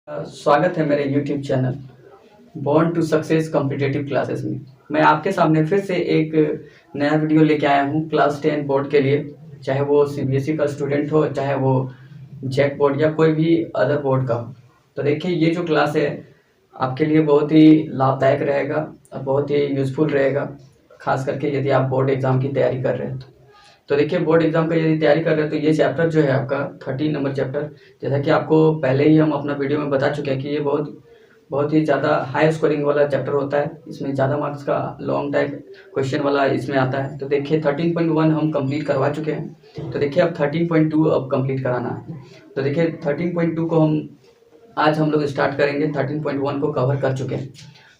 स्वागत है मेरे YouTube channel born to success competitive classes में। मैं आपके सामने फिर से एक नया वीडियो लेके आया हूँ क्लास 10 बोर्ड के लिए, चाहे वो CBSE का स्टूडेंट हो, चाहे वो जैक बोर्ड या कोई भी अदर बोर्ड का हो। तो देखिए, ये जो क्लास है आपके लिए बहुत ही लाभदायक रहेगा और बहुत ही यूज़फुल रहेगा, खास करके यदि आप बोर्ड एग्ज़ाम की तैयारी कर रहे हैं तो देखिए, बोर्ड एग्जाम का यदि तैयारी कर रहे हैं तो ये चैप्टर जो है आपका 13 नंबर चैप्टर, जैसा कि आपको पहले ही हम अपना वीडियो में बता चुके हैं कि ये बहुत ही ज़्यादा हाई स्कोरिंग वाला चैप्टर होता है। इसमें ज़्यादा मार्क्स का लॉन्ग टाइप क्वेश्चन वाला इसमें आता है। तो देखिए 13.1 हम कंप्लीट करवा चुके हैं। तो देखिए अब 13.2 अब कंप्लीट कराना है। तो देखिए 13.2 को आज हम लोग स्टार्ट करेंगे। 13.1 को कवर कर चुके हैं।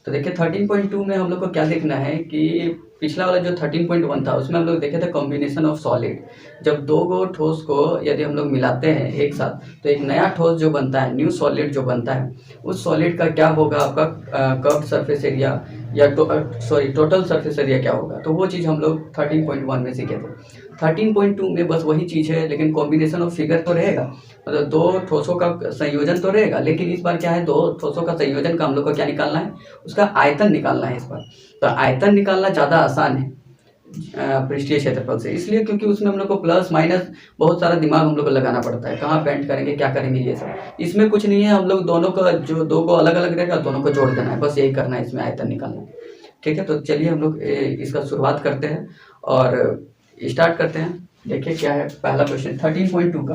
तो देखिए 13.2 में हम लोग को क्या देखना है कि पिछला वाला जो 13.1 था उसमें हम लोग देखे थे कॉम्बिनेशन ऑफ सॉलिड। जब दो गो ठोस को यदि हम लोग मिलाते हैं एक साथ तो एक नया ठोस जो बनता है, न्यू सॉलिड जो बनता है, उस सॉलिड का क्या होगा, आपका कर्व्ड सरफेस एरिया या टोटल सरफेस एरिया क्या होगा। तो वो चीज़ हम लोग 13.1 में सीखे थे। 13.2 में बस वही चीज़ है, लेकिन कॉम्बिनेशन ऑफ फिगर तो रहेगा, मतलब दो ठोसों का संयोजन तो रहेगा, लेकिन इस बार क्या है, दो ठोसों का संयोजन का हम लोग को क्या निकालना है, उसका आयतन निकालना है इस बार। तो आयतन निकालना ज़्यादा आसान है पृष्ठीय क्षेत्रफल से, इसलिए क्योंकि उसमें हम लोग को प्लस माइनस बहुत सारा दिमाग हम लोग को लगाना पड़ता है, कहाँ पेंट करेंगे, क्या करेंगे, ये सब। इसमें कुछ नहीं है, हम लोग दोनों का जो दो को अलग अलग रहेगा दोनों को जोड़ देना है, बस यही करना है, इसमें आयतन निकालना है। ठीक है, तो चलिए हम लोग इसका शुरुआत करते हैं और स्टार्ट करते हैं। देखिए क्या है पहला क्वेश्चन 13.2 का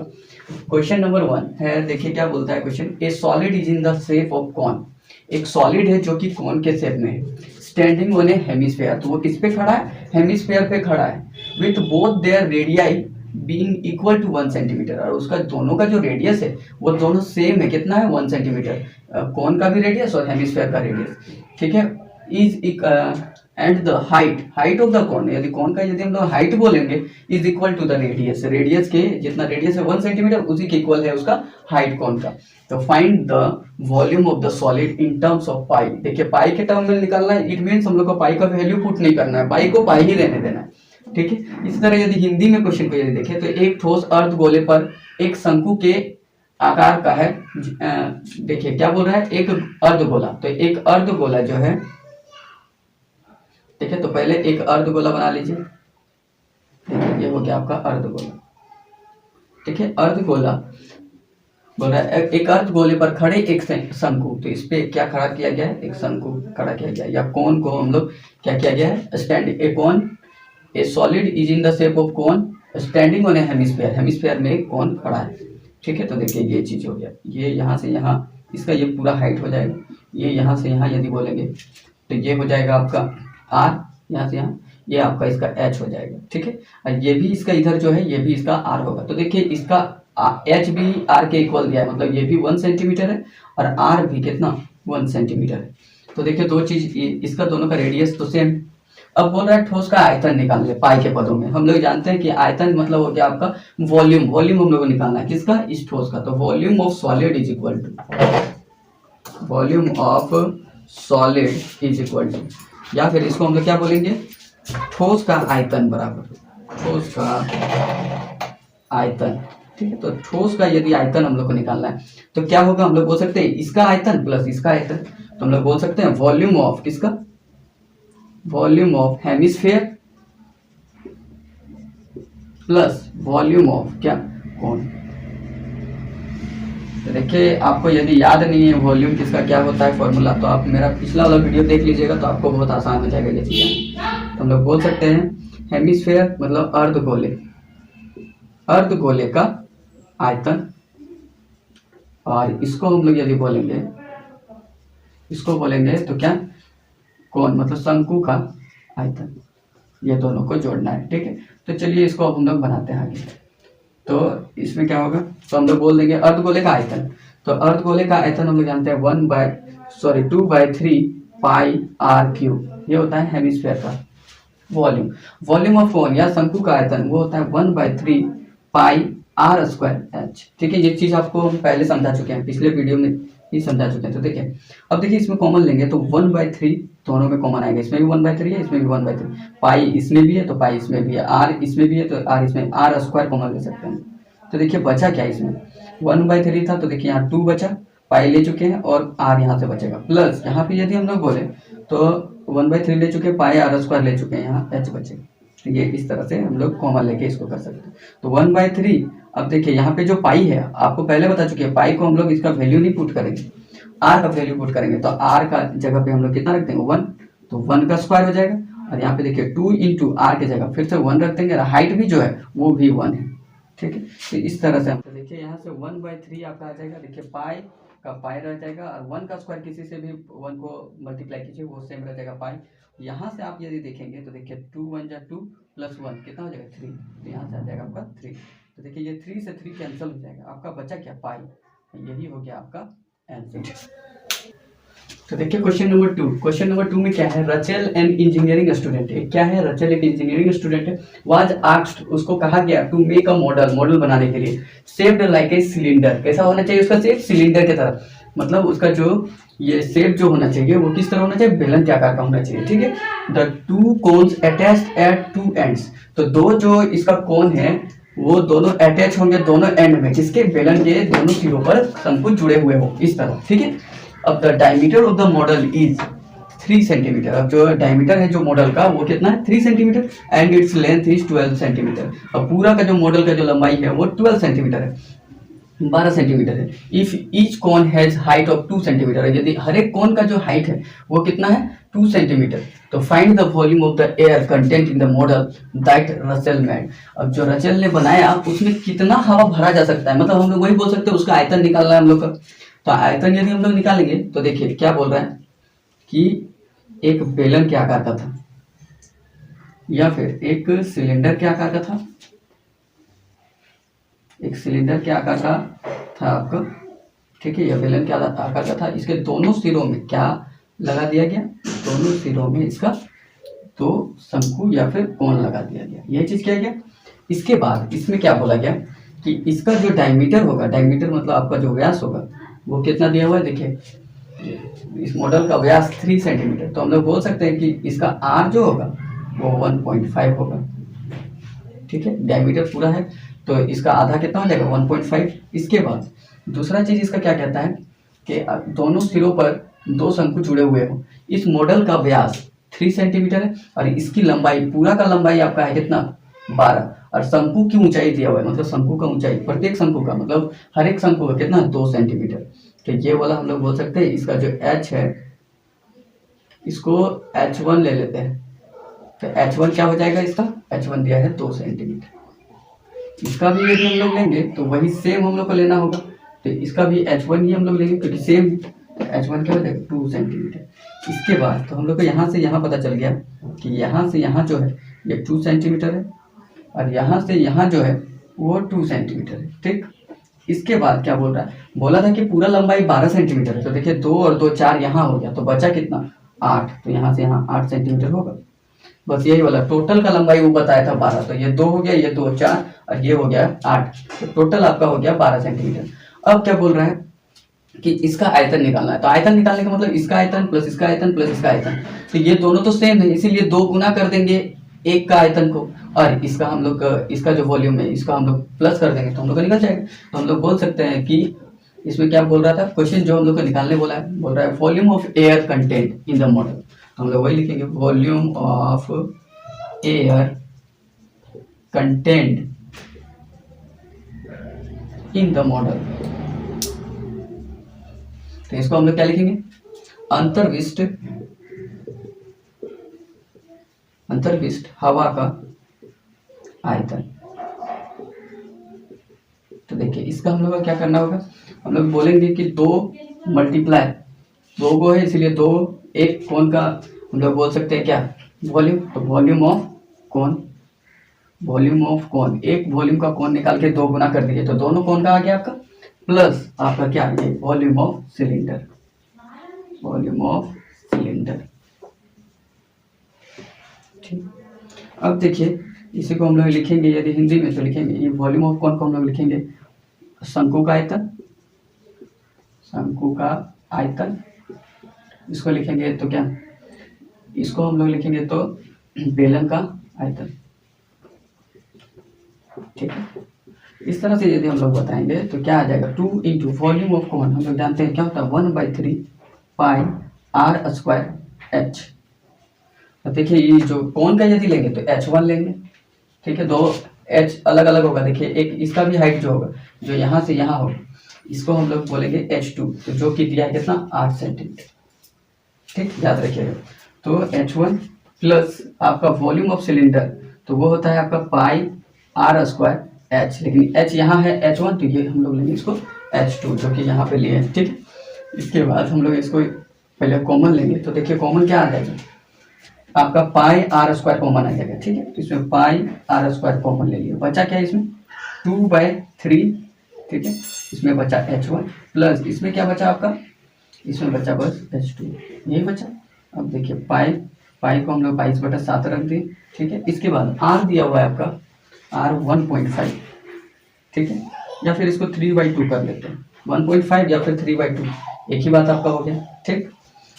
क्वेश्चन नंबर 1 है। देखिए क्या बोलता है question, a solid is in the shape of cone. एक सॉलिड है जो कि कॉन के शेप में है, स्टैंडिंग ऑन ए हेमिस्फेयर। तो वो किस पे खड़ा है, हेमिस्फेयर पे खड़ा है, with both their radii being equal to 1 centimetre. और उसका दोनों का जो रेडियस है वो दोनों सेम है, कितना है, 1 सेंटीमीटर, कॉन का भी रेडियस और हेमिस्फेयर का रेडियस। ठीक है, is and the height of the cone, यदि कॉन का यदि हम लोग हाइट बोलेंगे, is equal to the radius, radius के जितना रेडियस है 1 सेंटीमीटर उसी के इक्वल है उसका हाइट कॉन का। तो find the volume of the solid in terms of pi. देखिए पाई के टर्म में निकालना है, इट मीन्स हम लोग को पाई का वैल्यू पुट नहीं करना है, पाई को पाई ही रहने देना है। ठीक है, इसी तरह यदि हिंदी में क्वेश्चन को यदि देखें तो एक ठोस अर्ध गोले पर एक शंकु के आकार का है। देखिए क्या बोल रहा है, एक अर्ध गोला। तो एक अर्ध गोला जो है, ठीक है, तो पहले एक अर्ध गोला बना लीजिए। ये हो गया आपका अर्ध गोला। ठीक है, अर्ध गोला बोल रहा है एक अर्ध गोले पर खड़े एक शंकु। तो इस पे क्या खड़ा किया गया है, एक शंकु खड़ा किया गया, या कोन को हम लोग क्या किया गया है, standing A cone, A solid is in the shape of cone standing on A hemisphere. Hemisphere में एक कोन खड़ा है। ठीक है, तो देखिए ये चीज हो गया, ये यहाँ से यहाँ इसका ये पूरा हाइट हो जाएगा, ये यहाँ से यहाँ यदि बोलेंगे तो ये हो जाएगा आपका R, यहाँ से यहाँ ये आपका इसका H हो जाएगा। ठीक है, और ये भी इसका इधर जो है ये भी इसका R होगा। तो देखिए इसका H भी R के इक्वल दिया है, मतलब ये भी 1 सेंटीमीटर है और R भी कितना 1 सेंटीमीटर है। तो देखिए दो चीज, इसका दोनों का रेडियस तो सेम। अब बोल रहा है ठोस का आयतन निकाल ले पाई के पदों में। हम लोग जानते हैं कि आयतन मतलब हो गया आपका वॉल्यूम, वॉल्यूम हम लोग को निकालना है किसका, इस ठोस का। तो volume of solid is equal to, volume of solid is equal to, या फिर इसको हम लोग क्या बोलेंगे, ठोस का आयतन बराबर ठोस का आयतन। ठीक है, तो ठोस का यदि आयतन हम लोग को निकालना है तो क्या होगा, हम लोग बोल सकते हैं इसका आयतन प्लस इसका आयतन। तो हम लोग बोल सकते हैं वॉल्यूम ऑफ किसका, volume of hemisphere plus volume of क्या, कौन। तो देखिए आपको यदि याद नहीं है वॉल्यूम किसका क्या होता है फॉर्मूला, तो आप मेरा पिछला वाला वीडियो देख लीजिएगा तो आपको बहुत आसान हो जाएगा ये चीजें। तो हम लोग बोल सकते हैं हेमिस्फेयर मतलब अर्धगोले, अर्धगोले का आयतन, और इसको हम लोग यदि बोलेंगे, इसको बोलेंगे तो क्या, कौन मतलब शंकु का आयतन। ये दोनों को जोड़ना है। ठीक है, तो चलिए इसको अब हम लोग बनाते हैं आगे। तो इसमें क्या होगा, तो हम लोग बोल देंगे अर्धगोले का आयतन। तो अर्धगोले का आयतन हम लोग जानते हैं 2/3 पाई R क्यूब, ये होता है हेमिस्फेयर का वॉल्यूम। वॉल्यूम ऑफ कोन या शंकु का आयतन वो होता है 1/3 पाई R स्क्वायर H। ठीक है, ये चीज आपको हम पहले समझा चुके हैं, पिछले वीडियो में ही समझा चुके हैं। तो देखिए अब देखिए इसमें कॉमन लेंगे तो 1/3 दोनों में कॉमन आएगा, इसमें भी 1/3 है, इसमें भी 1/3, पाई इसमें भी है तो पाई इसमें भी है, R इसमें भी है तो R इसमें, R स्क्वायर कॉमन ले सकते हैं। तो देखिए बचा क्या इसमें, 1/3 था तो देखिए यहाँ 2 बचा, पाई ले चुके हैं और आर यहाँ से बचेगा, प्लस यहाँ पे यदि हम लोग बोले तो 1/3 ले चुके हैं, पाई आर स्क्वायर ले चुके हैं, यहाँ एच बचेगा। तो ये इस तरह से हम लोग कॉमन लेके इसको कर सकते हैं। तो 1/3, अब देखिए यहाँ पे जो पाई है आपको पहले बता चुके हैं, पाई को हम लोग इसका वैल्यू नहीं पुट करेंगे, आर का वैल्यू पुट करेंगे। तो आर का जगह पे हम लोग कितना रख देंगे 1, तो 1 का स्क्वायर हो जाएगा। और यहाँ पे देखिए 2 इंटू आर के जगह फिर से 1 रख देंगे, हाइट भी जो है वो भी 1 है, ठीक है। तो इस तरह से हम देखिए यहाँ से 1/3 आपका आ जाएगा, देखिए पाई का पाई रह जाएगा और 1 का स्क्वायर किसी से भी 1 को मल्टीप्लाई कीजिए वो सेम रह जाएगा पाई। यहाँ से आप यदि देखेंगे तो देखिए 2 1 जा 2 प्लस 1 कितना हो जाएगा 3, तो यहाँ से आ जाएगा आपका 3। तो देखिए ये 3 से 3 कैंसिल हो जाएगा, आपका बचा क्या पाई, यही हो गया आपका आंसर। तो देखिए क्वेश्चन नंबर 2, क्वेश्चन नंबर 2 में क्या है, रचेल एन इंजीनियरिंग स्टूडेंट है, क्या है, रचेल एक इंजीनियरिंग स्टूडेंट है, वाज आस्क्ड, उसको कहा गया to make a model, model बनाने के लिए, शेप्ड लाइक ए सिलेंडर, कैसा होना चाहिए उसका शेप, सिलेंडर की तरह, मतलब उसका जो ये शेप जो होना चाहिए वो किस तरह होना चाहिए, बेलन के आकार का होना चाहिए, ठीक है। The two cons attached eight two ends, तो दो जो इसका कोन है वो दोनों अटैच होंगे दोनों एंड में, जिसके बेलन के दोनों सिरों पर शंकु जुड़े हुए हो इस तरह, ठीक है। अब the diameter of the model is 3 centimetre, अब जो डायमीटर है जो मॉडल का वो कितना है 3 centimetre, and its length is 12 centimetre, अब पूरा का जो मॉडल का जो लंबाई है वो 12 सेंटीमीटर है, 12 सेंटीमीटर है। If each cone has height of 2 centimetre, यदि हर एक कोन का जो हाइट है वो कितना है 2 सेंटीमीटर, तो find the volume of the air content in the model that Russell made, अब जो रसेल ने बनाया उसमें कितना हवा भरा जा सकता है, मतलब हम लोग वही बोल सकते हैं उसका आयतन निकालना है हम लोग का। तो आयतन यदि हम लोग निकालेंगे तो देखिए क्या बोल रहा है कि एक बेलन के आकार का था या फिर एक सिलेंडर के आकार का था, एक सिलेंडर के आकार का था आपका, ठीक है, या बेलन के आकार का था, इसके दोनों सिरों में क्या लगा दिया गया, दोनों सिरों में इसका तो शंकु या फिर कोण लगा दिया गया, यह चीज किया गया। इसके बाद इसमें क्या बोला गया कि इसका जो डायमीटर होगा, डायमीटर मतलब आपका जो व्यास होगा वो कितना दिया हुआ है, देखिए इस मॉडल का व्यास 3 सेंटीमीटर, तो हम लोग बोल सकते हैं कि इसका आर जो होगा वो 1.5 होगा, ठीक है, डायमीटर पूरा है तो इसका आधा कितना हो जाएगा 1.5। इसके बाद दूसरा चीज इसका क्या कहता है कि दोनों सिरों पर 2 शंकु जुड़े हुए हो, इस मॉडल का व्यास 3 सेंटीमीटर है और इसकी लंबाई पूरा का लंबाई आपका है कितना 12, और शंकु की ऊंचाई दिया हुआ है, मतलब शंकु का ऊंचाई प्रत्येक शंकु का मतलब हर एक शंकु का कितना 2 सेंटीमीटर, तो ये वाला हम लोग बोल सकते हैं इसका जो h है इसको h1 ले लेते हैं, तो h1 क्या हो जाएगा, इसका h1 दिया है 2 सेंटीमीटर, इसका भी यदि हम लोग लेंगे तो वही सेम हम लोग को लेना होगा, तो इसका भी h1 ही हम लोग लेंगे क्योंकि सेम, तो h1 क्या हो जाएगा 2 सेंटीमीटर। इसके बाद तो हम लोग को यहाँ से यहाँ पता चल गया कि यहाँ से यहाँ जो है ये 2 सेंटीमीटर है और यहाँ से यहाँ जो है वो 2 सेंटीमीटर है, ठीक। इसके बाद क्या बोल रहा है, बोला था कि पूरा लंबाई 12 सेंटीमीटर है, तो देखिए 2 और 2 4 यहाँ हो गया, तो बचा कितना 8, तो यहाँ से यहाँ 8 सेंटीमीटर होगा, बस यही वाला टोटल का लंबाई वो बताया था 12, तो ये 2 हो गया, ये 2 4 और ये हो गया 8, तो टोटल आपका हो गया 12 सेंटीमीटर। अब क्या बोल रहा है कि इसका आयतन निकालना है, तो आयतन निकालने का मतलब इसका आयतन प्लस इसका आयतन प्लस इसका आयतन, तो ये दोनों तो सेम है इसीलिए 2 गुना कर देंगे एक का आयतन को, और इसका हम लोग इसका जो वॉल्यूम है इसका हम लोग प्लस कर देंगे तो हम लोग का निकल जाएगा। तो हम लोग बोल सकते हैं कि इसमें क्या बोल रहा था क्वेश्चन जो हम लोग को निकालने बोला है, बोल रहा है volume of air content in the model, तो हम लोग वही लिखेंगे volume of air content in the model, तो इसको हम लोग क्या लिखेंगे अंतर्विष्ट, अंतर्विष्ट हवा का आयतन। तो देखिए इसका हम लोग को क्या करना होगा, हम लोग बोलेंगे कि 2 मल्टीप्लाई 2 गो है इसलिए 2, एक कोण का हम लोग बोल सकते हैं क्या वॉल्यूम, तो वॉल्यूम ऑफ कोण, वॉल्यूम ऑफ कोण, एक वॉल्यूम का कोण निकाल के 2 गुना कर दीजिए तो दोनों कोण का आ गया आपका, प्लस आपका क्या है volume of cylinder, volume of cylinder, ठीक। अब देखिए इसी को हम लोग लिखेंगे यदि हिंदी में तो लिखेंगे ये वॉल्यूम ऑफ कौन को हम लोग लिखेंगे शंकु का आयतन, शंकु का आयतन, इसको लिखेंगे तो क्या, इसको हम लोग लिखेंगे तो बेलन का आयतन, ठीक है। इस तरह से यदि हम लोग बताएंगे तो क्या आ जाएगा, 2 इंटू वॉल्यूम ऑफ कौन, हम लोग जानते हैं क्या होता है 1/3 पाई आर स्क्वायर एच। तो देखिए ये जो कौन का यदि लेंगे तो H1 लेंगे, ठीक है, दो एच अलग अलग होगा। देखिए एक इसका भी हाइट जो होगा, जो यहाँ से यहाँ होगा, इसको हम लोग बोलेंगे H2, तो जो कि दिया है कितना 8 सेंटीमीटर, ठीक, याद रखिएगा। तो H1 प्लस आपका वॉल्यूम ऑफ सिलेंडर, तो वो होता है आपका पाई आर स्क्वायर एच, लेकिन एच यहाँ है H1, तो ये हम लोग लेंगे इसको H2 जो कि यहाँ पे लिए हैं, ठीक है। इसके बाद हम लोग इसको पहले कॉमन लेंगे, तो देखिए कॉमन क्या आ जाएगा आपका पाई आर स्क्वायर कॉमन आ जाएगा, ठीक है। तो इसमें पाई आर स्क्वायर कॉमन ले लिया, बचा क्या है इसमें 2/3, ठीक है। इसमें बचा H1 प्लस इसमें क्या बचा आपका, इसमें बचा बस H2, यही बचा। अब देखिए पाई को हम लोग 22/7 रख दिए, ठीक है। इसके बाद R दिया हुआ है आपका R 1.5, ठीक है, या फिर इसको 3/2 कर लेते हैं, 1.5 या फिर 3/2 एक ही बात आपका हो गया, ठीक।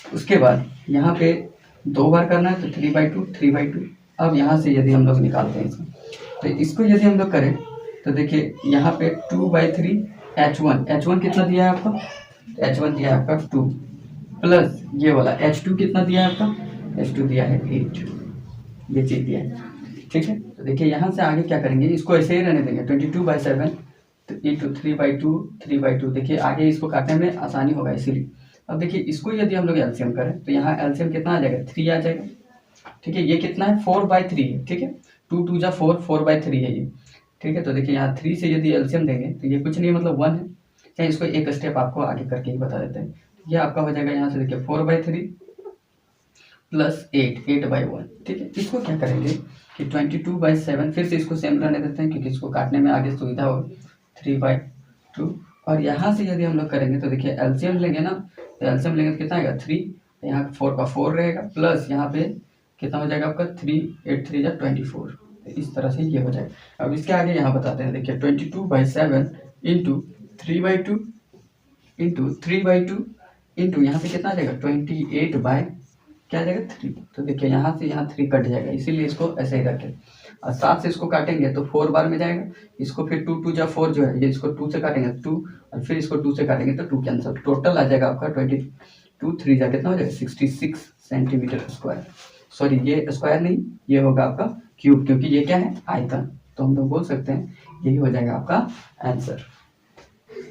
उसके बाद यहाँ पे 2 बार करना है तो 3/2। अब यहाँ से यदि हम लोग निकालते हैं इसको, तो इसको यदि हम लोग करें तो देखिए यहाँ पे 2/3 H1 कितना दिया है आपका, H1 दिया है आपका 2 प्लस ये वाला H2 कितना दिया है आपका, H2 दिया है 8, ये चीज़ दिया है, ठीक है। तो देखिए यहाँ से आगे क्या करेंगे, इसको ऐसे ही रहने देंगे 22/7 तो इंटू 3/2, देखिए आगे इसको काटने में आसानी होगा इसीलिए। अब देखिए इसको यदि हम लोग एलसीएम करें तो यहाँ एलसीएम कितना आ जाएगा 3 आ जाएगा, ठीक है। ये कितना है 4/3 है, ठीक है, 2 2 जा 4, 4/3 है ये, ठीक है। तो देखिए यहाँ 3 से यदि एलसीएम देंगे तो ये कुछ नहीं मतलब 1 है, चाहे इसको एक स्टेप आपको आगे करके ही बता देते हैं। ये आपका हो जाएगा यहाँ से देखिए 4/3 प्लस 8/1, ठीक है। इसको क्या करेंगे कि 22/7, फिर से इसको सेम रहने देते हैं क्योंकि इसको काटने में आगे सुविधा हो, 3/2। और यहाँ से यदि हम लोग करेंगे तो देखिए एलसीएम लेंगे ना, तो एलसीएम लेंगे तो कितना आएगा 3, यहाँ 4 का 4 रहेगा प्लस यहाँ पे कितना हो जाएगा आपका 3, 8 3 जा 24, तो इस तरह से ये हो जाएगा। अब इसके आगे यहाँ बताते हैं, देखिए 22/7 इंटू 3/2 इंटू यहाँ पे कितना आ जाएगा 28 बाय क्या आ जाएगा 3। तो देखिए यहाँ से यहाँ 3 कट जाएगा, इसीलिए इसको ऐसे ही रखें। और 7 से इसको काटेंगे तो 4 बार में जाएगा, इसको फिर 2 2 जा 4 जो है ये इसको 2 से काटेंगे 2, और फिर इसको 2 से काटेंगे तो 2 कैंसिल, टोटल आ जाएगा आपका 22 3 जा कितना हो जाएगा 66 सेंटीमीटर स्क्वायर। सॉरी ये स्क्वायर नहीं, ये होगा आपका क्यूब, क्योंकि ये क्या है आयतन, तो हम लोग बोल सकते हैं यही हो जाएगा आपका आंसर।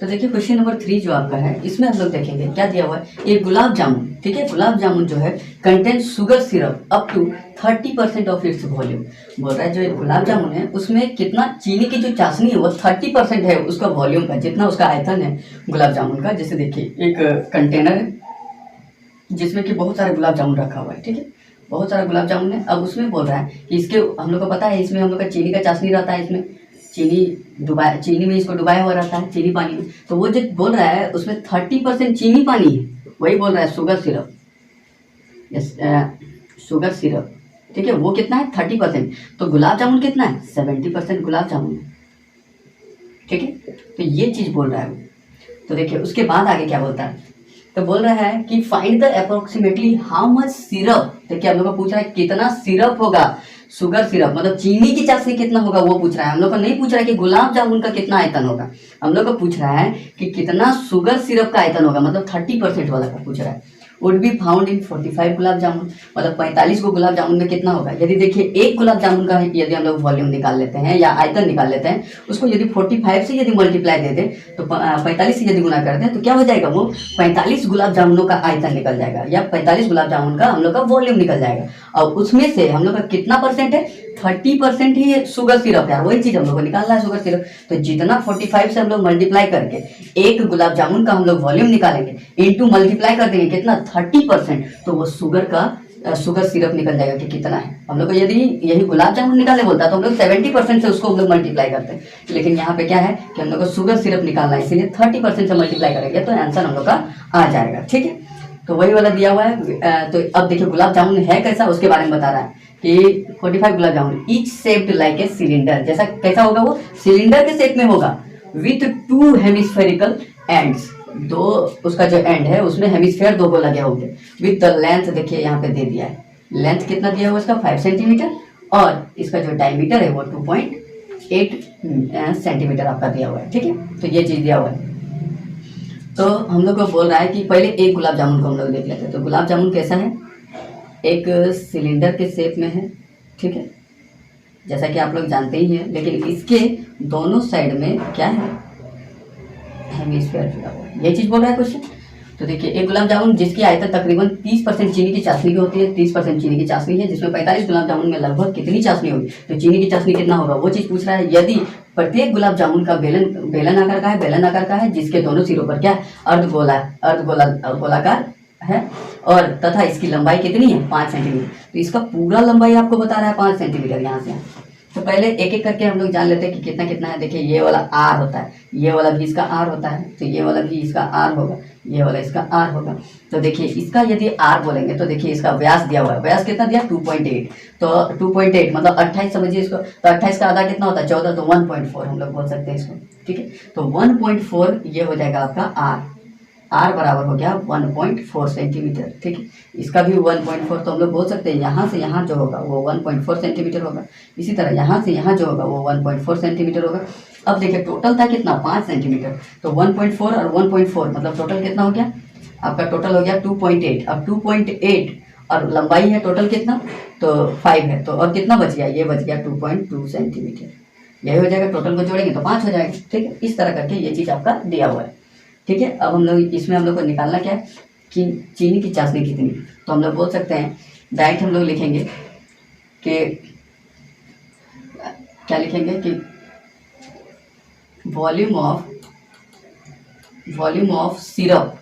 तो देखिए क्वेश्चन नंबर 3 जो आपका है, इसमें हम लोग देखेंगे क्या दिया हुआ है, ये गुलाब जामुन, ठीक है, गुलाब जामुन जो है contain sugar syrup up to 30% of its volume. बोल रहा है जो गुलाब जामुन है उसमें कितना चीनी की जो चाशनी है वो 30% है उसका वॉल्यूम का, जितना उसका आयतन है गुलाब जामुन का। जैसे देखिए एक कंटेनर है जिसमें कि बहुत सारे गुलाब जामुन रखा हुआ है, ठीक है, बहुत सारा गुलाब जामुन है। अब उसमें बोल रहा है कि इसके हम लोग को पता है इसमें हम लोग का चीनी का चाशनी रहता है, इसमें चीनी में इसको डुबाया हुआ रहता है, चीनी पानी में। तो वो जो बोल रहा है उसमें 30% चीनी पानी है, वही बोल रहा है शुगर सिरप, शुगर सिरप, ठीक है, वो कितना है 30%। तो गुलाब जामुन कितना है 70% गुलाब जामुन है, ठीक है। तो ये चीज़ बोल रहा है। तो देखिए उसके बाद आगे क्या बोलता है, तो बोल रहा है कि find the approximately how much syrup. देखिए हम लोग को पूछ रहा है कितना सिरप होगा, शुगर सिरप मतलब चीनी की चाशनी कितना होगा वो पूछ रहा है। हम लोग को नहीं पूछ रहा है कि गुलाब जामुन का कितना आयतन होगा, हम लोग को पूछ रहा है कि कितना शुगर सिरप का आयतन होगा, मतलब 30% वाला का पूछ रहा है। Would be found in 45 gulab जामुन, मतलब 45 को गुलाब जामुन में कितना होगा। यदि देखिए एक गुलाब जामुन का यदि हम लोग वॉल्यूम निकाल लेते हैं या आयतन निकाल लेते हैं, उसको यदि 45 से यदि मल्टीप्लाई दे दें तो 45 से यदि गुना करते हैं तो क्या हो जाएगा, वो 45 गुलाब जामुनों का आयतन निकल जाएगा या 45 गुलाब जामुन का हम लोग का वॉल्यूम निकल जाएगा। और उसमें से हम लोग का कितना परसेंट है 30% ही शुगर सिरप है, वही चीज हम लोग को निकालना है शुगर सिरप। तो जितना 45 से हम लोग मल्टीप्लाई करके एक गुलाब जामुन का हम लोग वॉल्यूम निकालेंगे इनटू मल्टीप्लाई कर देंगे कितना 30%, तो वो शुगर सिरप निकल जाएगा कि कितना है। हम लोग को यदि यही गुलाब जामुन निकालने बोलता है तो हम लोग 70% से उसको हम लोग मल्टीप्लाई करते हैं, लेकिन यहाँ पे क्या है कि हम लोग को शुगर सिरप निकालना है, इसीलिए 30% से मल्टीप्लाई करेंगे तो आंसर हम लोग का आ जाएगा, ठीक है। तो वही वाला दिया हुआ है। तो अब देखिए गुलाब जामुन है कैसा उसके बारे में बता रहा है कि 45 gulab jamun each shaped like a cylinder, जैसा कैसा होगा वो सिलेंडर के शेप में होगा, विथ 2 हेमिस्फेरिकल एंड्स, 2 उसका जो एंड है उसमें हेमिस्फेयर 2 को लगे होंगे, विथ द लेंथ देखिए यहाँ पे दे दिया है, लेंथ कितना दिया हुआ इसका 5 सेंटीमीटर, और इसका जो डायमीटर है वो 0.8 सेंटीमीटर आपका दिया हुआ है। ठीक है, तो ये चीज़ दिया हुआ है। तो हम लोग को बोल रहा है कि पहले एक गुलाब जामुन को हम लोग देख लेते हैं। तो गुलाब जामुन कैसा है, एक सिलेंडर के शेप में है। ठीक है, जैसा कि आप लोग जानते ही हैं, लेकिन इसके दोनों साइड में क्या है, हेमिस्फीयर जुड़ा हुआ है। ये चीज़ बोल रहा है क्वेश्चन। तो देखिए, एक गुलाब जामुन जिसकी आयतन तकरीबन 30% चीनी की चाशनी की होती है, 30% चीनी की चाशनी है, जिसमें 45 गुलाब जामुन में लगभग कितनी चाशनी होगी, तो चीनी की चाशनी कितना होगा वो चीज़ पूछ रहा है। यदि प्रत्येक गुलाब जामुन का बेलन आकार का है, जिसके दोनों सिरों पर क्या गोलाकार है, और तथा इसकी लंबाई कितनी है 5 सेंटीमीटर। तो इसका पूरा लंबाई आपको बता रहा है 5 सेंटीमीटर यहाँ से। तो पहले एक एक करके हम लोग जान लेते हैं कि कितना कितना है। देखिए, ये वाला आर होता है, ये वाला भी इसका आर होता है, तो ये वाला भी इसका आर होगा, ये वाला इसका आर होगा। तो देखिए, इसका यदि आर बोलेंगे तो देखिए इसका व्यास दिया हुआ है। व्यास कितना दिया, 2.8। तो 2.8 मतलब 28 समझिए इसको। तो 28 का आधा कितना होता है, 14। तो 1.4 हम लोग बोल सकते हैं इसको। ठीक है, तो 1.4 ये हो जाएगा आपका आर। आर बराबर हो गया 1.4 सेंटीमीटर। ठीक है, इसका भी 1.4 तो हम लोग बोल सकते हैं, यहाँ से यहाँ जो होगा वो 1.4 सेंटीमीटर होगा। इसी तरह यहाँ से यहाँ जो होगा वो 1.4 सेंटीमीटर होगा। अब देखिए, टोटल था कितना, 5 सेंटीमीटर। तो 1.4 और 1.4 मतलब टोटल कितना हो गया आपका, टोटल हो गया 2.8। अब 2.8 और लंबाई है टोटल कितना, तो 5 है। तो और कितना बच गया, ये बच गया 2.2 सेंटीमीटर। यही हो जाएगा, टोटल को जोड़ेंगे तो 5 हो जाएगा। ठीक है, इस तरह करके ये चीज़ आपका दिया हुआ है। ठीक है, अब हम लोग इसमें हम लोग को निकालना क्या है कि चीनी की चाशनी कितनी। तो हम लोग बोल सकते हैं, डायरेक्ट हम लोग लिखेंगे कि क्या लिखेंगे कि volume of syrup,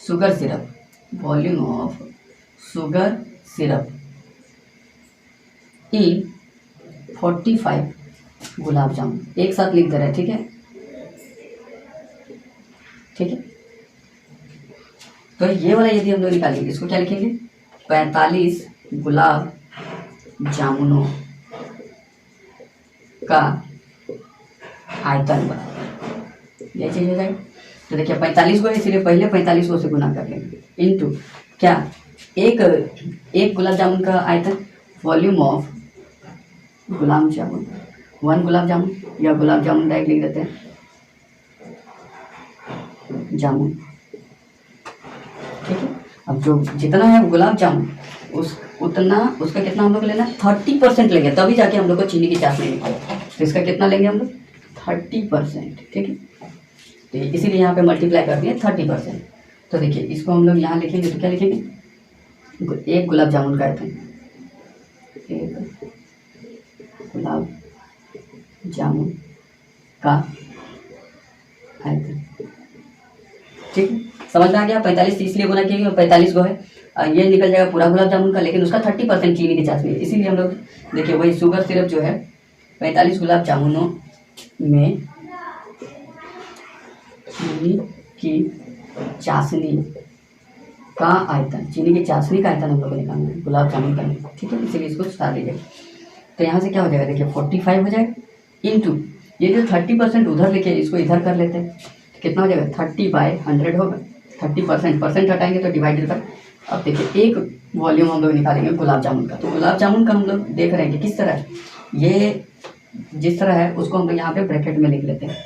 sugar syrup, volume of sugar syrup इन 45 गुलाब जामुन। एक साथ लिख दे रहे हैं। ठीक है, ठीक है, तो ये वाला यदि हम लोग निकालेंगे, इसको क्या लिखेंगे, 45 गुलाब जामुनों का आयतन बराबर, ये चीज हो जाएगी। तो देखिए 45 को, इसलिए पहले 45 को से गुना कर लेंगे इनटू क्या, एक गुलाब जामुन का आयतन, वॉल्यूम ऑफ गुलाब जामुन, 1 गुलाब जामुन, या गुलाब जामुन डायरेक्ट लिख देते हैं जामुन। ठीक है, अब जो जितना है गुलाब जामुन उतना उसका कितना हम लोग लेना, 30% लेंगे, तभी जाके हम लोग को चीनी की चाशनी निकाले। तो इसका कितना लेंगे हम लोग, 30%। ठीक है, तो इसीलिए यहाँ पे मल्टीप्लाई कर दिए 30%। तो देखिए, इसको हम लोग यहाँ लिखेंगे तो क्या लिखेंगे, एक गुलाब जामुन का आयतन, एक गुलाब जामुन का आयतन। ठीक है, समझ में आ गया। 45 इसलिए गुना किया 45 को है, ये निकल जाएगा पूरा गुलाब जामुन का, लेकिन उसका 30% चीनी की चाशनी है। इसीलिए हम लोग देखिए, वही शुगर सिरप जो है 45 गुलाब जामुनों में चीनी की चाशनी का आयतन, चीनी की चाशनी का आयतन हम लोग को निकालना है, गुलाब जामुन का नहीं। ठीक है, इसीलिए इसको साथ लीजिए। तो यहाँ से क्या हो जाएगा, देखिए 45 हो जाएगा इंटू ये जो 30% उधर लेके इसको इधर कर लेते हैं, कितना हो जाएगा, 30/100 होगा। 30% हटाएंगे तो डिवाइडेड बाय। अब देखिए, एक वॉल्यूम हम लोग निकालेंगे गुलाब जामुन का। तो गुलाब जामुन का हम लोग देख रहे हैं कि किस तरह है, ये जिस तरह है उसको हम लोग यहाँ पे ब्रैकेट में लिख लेते हैं।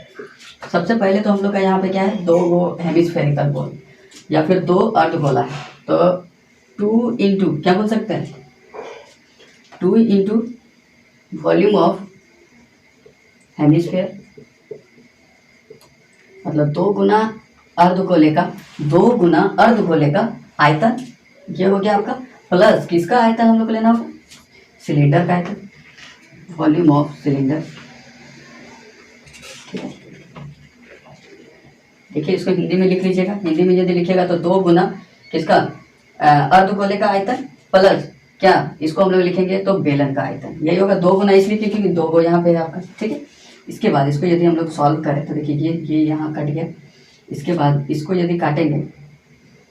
सबसे पहले तो हम लोग का यहाँ पे क्या है, 2 हेमिस्फेरिकल बॉल या फिर 2 अर्धगोला है। तो 2 इंटू क्या बोल सकते हैं, 2 इंटू वॉल्यूम ऑफ हेमिस्फेयर, मतलब 2 गुना अर्धगोले का आयतन, ये हो गया आपका, प्लस किसका आयतन हम लोग को लेना होगा, सिलेंडर का आयतन, वॉल्यूम ऑफ सिलेंडर। ठीक है, देखिए इसको हिंदी में लिख लीजिएगा। हिंदी में यदि लिखिएगा तो 2 गुना किसका, अर्धगोले का आयतन, प्लस क्या, इसको हम लोग लिखेंगे तो बेलन का आयतन। यही होगा 2 गुना, इसलिए क्योंकि 2 गो यहाँ पे है आपका। ठीक है, इसके बाद इसको यदि हम लोग सॉल्व करें तो देखिए ये यहाँ कट गया। इसके बाद इसको यदि काटेंगे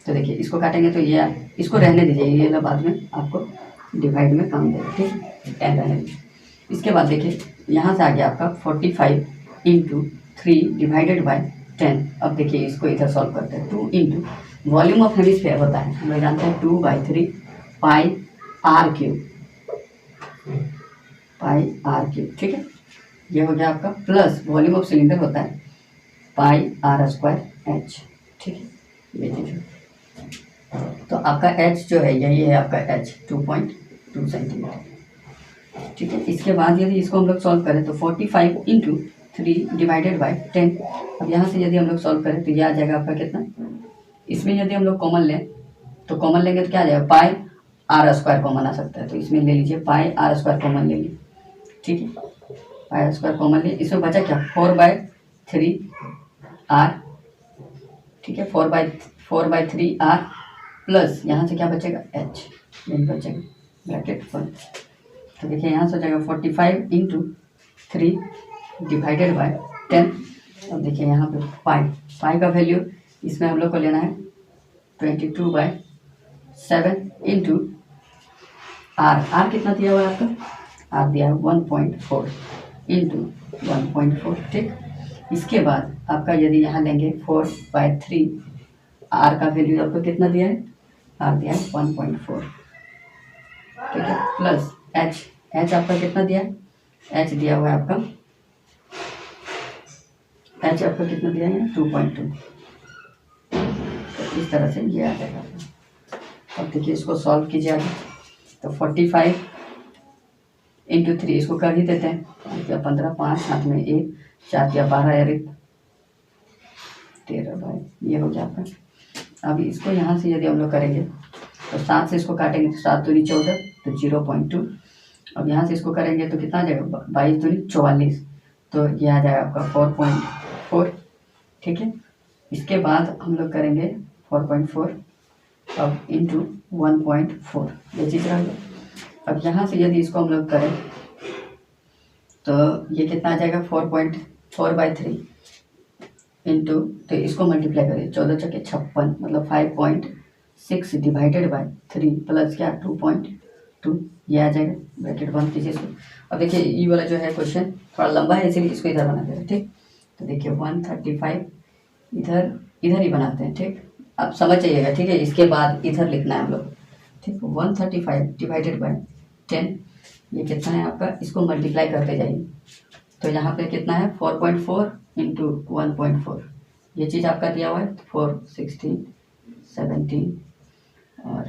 तो देखिए, इसको काटेंगे तो ये, इसको रहने दीजिए, ये ना बाद में आपको डिवाइड में काम देगा। ठीक है, 10 रहने दीजिए। इसके बाद देखिए, यहाँ से आ गया आपका 45 इंटू 3 डिवाइडेड बाय 10। अब देखिए, इसको इधर सॉल्व करते हैं। 2 इंटू वॉल्यूम ऑफ हेमिस्फीयर होता है, हम लोग जानते हैं 2/3 पाई r क्यूब। ठीक है, ये हो गया आपका, प्लस वॉल्यूम ऑफ सिलेंडर होता है पाई आर स्क्वायर एच, ठीक है ये चीज। तो आपका एच जो है यही है आपका एच 2.2 सेंटीमीटर, ठीक है। इसके बाद यदि इसको हम लोग सॉल्व करें तो 45 इंटू 3 डिवाइडेड बाई 10। अब यहाँ से यदि हम लोग सॉल्व करें तो ये आ जाएगा आपका कितना, इसमें यदि हम लोग कॉमन लें तो कॉमन लेंगे तो क्या आ जाएगा, पाई आर स्क्वायर कॉमन आ सकता है, तो इसमें ले लीजिए पाई आर स्क्वायर कॉमन ले लीजिए, ठीक है। पाई आर स्क्वायर कॉमन लिए, इसमें बचा क्या 4/3 आर, ठीक है। 4/3 आर प्लस यहाँ से क्या बचेगा एच, यही बचेगा ब्रैकेट 1। तो देखिए यहाँ से हो जाएगा 45 इंटू 3 डिवाइडेड बाय 10। अब देखिए यहाँ पे पाई का वैल्यू इसमें हम लोग को लेना है 22/7 इंटू आर कितना दिया हुआ है आपका, आर दिया है 1.4 इंटू 1.4, ठीक। इसके बाद आपका यदि यहाँ लेंगे 4/3 आर का वैल्यू आपको कितना दिया है, आर दिया है 1.4, ठीक है, प्लस एच आपका कितना दिया है, एच दिया हुआ है आपका, एच आपका कितना दिया है 2.2। तो इस तरह से ये आ जाएगा। अब देखिए इसको सॉल्व कीजिए आगे, तो 45 इंटू 3 इसको कर ही देते हैं, 15 5 हाथ में 1 4 या 12 या 13 भाई, ये हो गया आपका। अभी इसको यहाँ से यदि हम लोग करेंगे तो 7 से इसको काटेंगे तो 7 दूनी 14 तो 0.2। अब यहाँ से इसको करेंगे तो कितना आ जाएगा 22 दूनी 44, तो ये आ जाएगा आपका 4.4, ठीक है। इसके बाद हम लोग करेंगे 4.4 अब इंटू 1.4, ये चीज़ रह गया। अब यहाँ से यदि इसको हम लोग करें तो ये कितना आ जाएगा 4.4/3 इंटू, तो इसको मल्टीप्लाई करिए 14 चौके 56 मतलब 5.6 डिवाइडेड बाय 3 प्लस क्या 2.2, ये आ जाएगा ब्रैकेट बंद कीजिए इसको। अब देखिए ये वाला जो है क्वेश्चन थोड़ा लंबा है इसलिए इसको इधर बना दे रहे हैं, ठीक। तो देखिए 135 इधर ही बनाते हैं, ठीक। आप समझ जाइएगा, ठीक है। इसके बाद इधर लिखना है हम लोग, ठीक। 135 डिवाइडेड बाय 10 ये कितना है आपका, इसको मल्टीप्लाई करते जाइए। तो यहाँ पे कितना है 4.4 इंटू 1.4, ये चीज़ आपका दिया हुआ है 4 16 17 और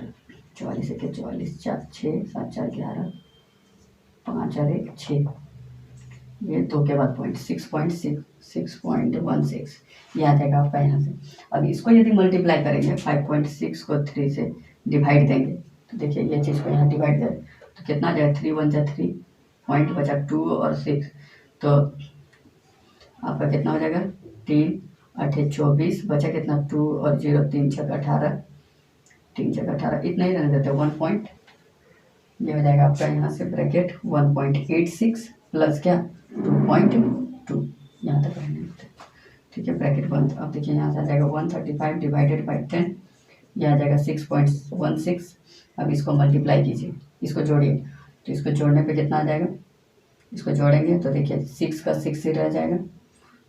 44 के 44 4 6 7 4 11 5 और 1 6, ये 2 के बाद पॉइंट 6.16 ये आ जाएगा आपका यहाँ से। अब इसको यदि मल्टीप्लाई करेंगे 5.6 को 3 से डिवाइड देंगे तो देखिए ये चीज़ को यहाँ डिवाइड करें तो कितना आ जाएगा 3 1 जा 3 पॉइंट बचा 2 और 6, तो आपका कितना हो जाएगा 3 8 24 बचा कितना 2 और 0 3 6 18 3 6 18 इतना ही रहने देते 1 पॉइंट, ये हो जाएगा आपका यहाँ से ब्रैकेट 1.86 प्लस क्या 2.2 यहाँ तक रहने देते, ठीक है ब्रैकेट बंद। अब देखिए यहाँ से आ जाएगा 135 डिवाइडेड बाई 10, यह आ जाएगा 6.16। अब इसको मल्टीप्लाई कीजिए, इसको जोड़िए, तो इसको जोड़ने पे कितना आ जाएगा, इसको जोड़ेंगे तो देखिए 6 का 6 ही रह जाएगा,